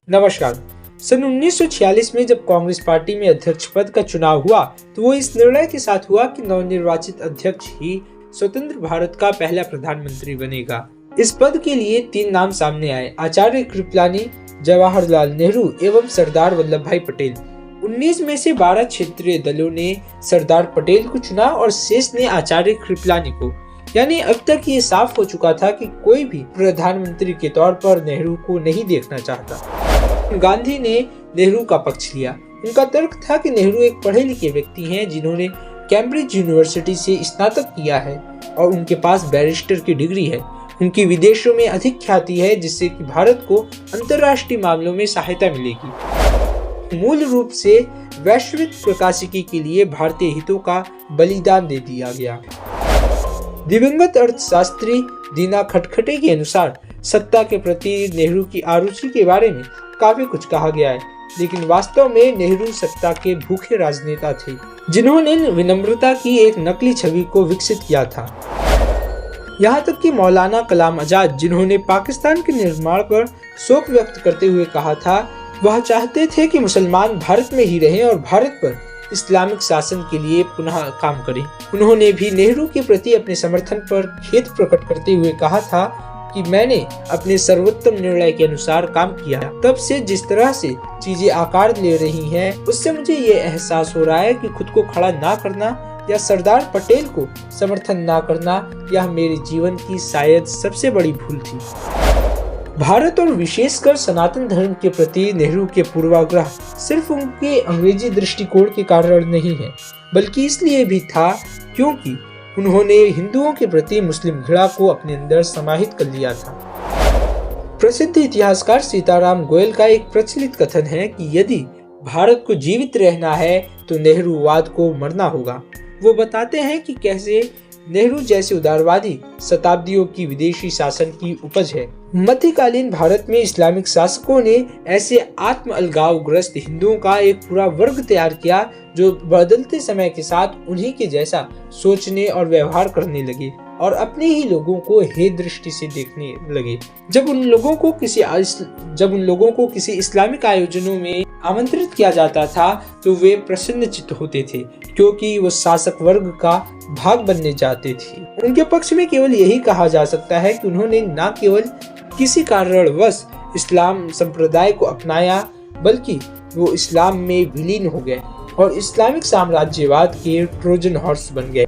नमस्कार। सन 1946 में जब कांग्रेस पार्टी में अध्यक्ष पद का चुनाव हुआ तो वो इस निर्णय के साथ हुआ कि नवनिर्वाचित अध्यक्ष ही स्वतंत्र भारत का पहला प्रधानमंत्री बनेगा। इस पद के लिए 3 नाम सामने आए: आचार्य कृपलानी, जवाहरलाल नेहरू एवं सरदार वल्लभ भाई पटेल। 19 में से 12 क्षेत्रीय दलों ने सरदार पटेल को चुना और शेष ने आचार्य कृपलानी को। यानी अब तक ये साफ हो चुका था कि कोई भी प्रधानमंत्री के तौर पर नेहरू को नहीं देखना चाहता। गांधी ने नेहरू का पक्ष लिया। उनका तर्क था कि नेहरू एक पढ़े लिखे व्यक्ति हैं जिन्होंने कैम्ब्रिज यूनिवर्सिटी से स्नातक किया है और उनके पास बैरिस्टर की डिग्री है। उनकी विदेशों में अधिक ख्याति है जिससे कि भारत को अंतर्राष्ट्रीय मामलों में सहायता मिलेगी। मूल रूप से वैश्विक प्रकाशिकी के लिए भारतीय हितों का बलिदान दे दिया गया। दिवंगत अर्थशास्त्री दीना खटखटे के अनुसार सत्ता के प्रति नेहरू की आरुचि के बारे में काफी कुछ कहा गया है, लेकिन वास्तव में नेहरू सत्ता के भूखे राजनेता थे जिन्होंने विनम्रता की एक नकली छवि को विकसित किया था। यहाँ तक कि मौलाना कलाम आजाद, जिन्होंने पाकिस्तान के निर्माण पर शोक व्यक्त करते हुए कहा था वह चाहते थे कि मुसलमान भारत में ही रहें और भारत पर इस्लामिक शासन के लिए पुनः काम करें। उन्होंने भी नेहरू के प्रति अपने समर्थन पर खेद प्रकट करते हुए कहा था कि मैंने अपने सर्वोत्तम निर्णय के अनुसार काम किया। तब से जिस तरह से चीजें आकार ले रही हैं, उससे मुझे ये एहसास हो रहा है कि खुद को खड़ा ना करना या सरदार पटेल को समर्थन ना करना यह मेरे जीवन की शायद सबसे बड़ी भूल थी। भारत और विशेषकर सनातन धर्म के प्रति नेहरू के पूर्वाग्रह सिर्फ उनके अंग्रेजी दृष्टिकोण के कारण नहीं है, बल्कि इसलिए भी था क्योंकि उन्होंने हिंदुओं के प्रति मुस्लिम घृणा को अपने अंदर समाहित कर लिया था। प्रसिद्ध इतिहासकार सीताराम गोयल का एक प्रचलित कथन है कि यदि भारत को जीवित रहना है तो नेहरूवाद को मरना होगा। वो बताते हैं कि कैसे नेहरू जैसे उदारवादी शताब्दियों की विदेशी शासन की उपज है। मध्यकालीन भारत में इस्लामिक शासकों ने ऐसे आत्म अलगावग्रस्त हिंदुओं का एक पूरा वर्ग तैयार किया जो बदलते समय के साथ उन्हीं के जैसा सोचने और व्यवहार करने लगे और अपने ही लोगों को हे दृष्टि से देखने लगे। जब उन लोगों को किसी इस्लामिक आयोजनों में आमंत्रित किया जाता था तो वे प्रसन्नचित्त होते थे क्योंकि वो शासक वर्ग का भाग बनने जाते थे। उनके पक्ष में केवल यही कहा जा सकता है कि उन्होंने न केवल किसी कारणवश इस्लाम संप्रदाय को अपनाया बल्कि वो इस्लाम में विलीन हो गए और इस्लामिक साम्राज्यवाद के ट्रोजन हॉर्स बन गए।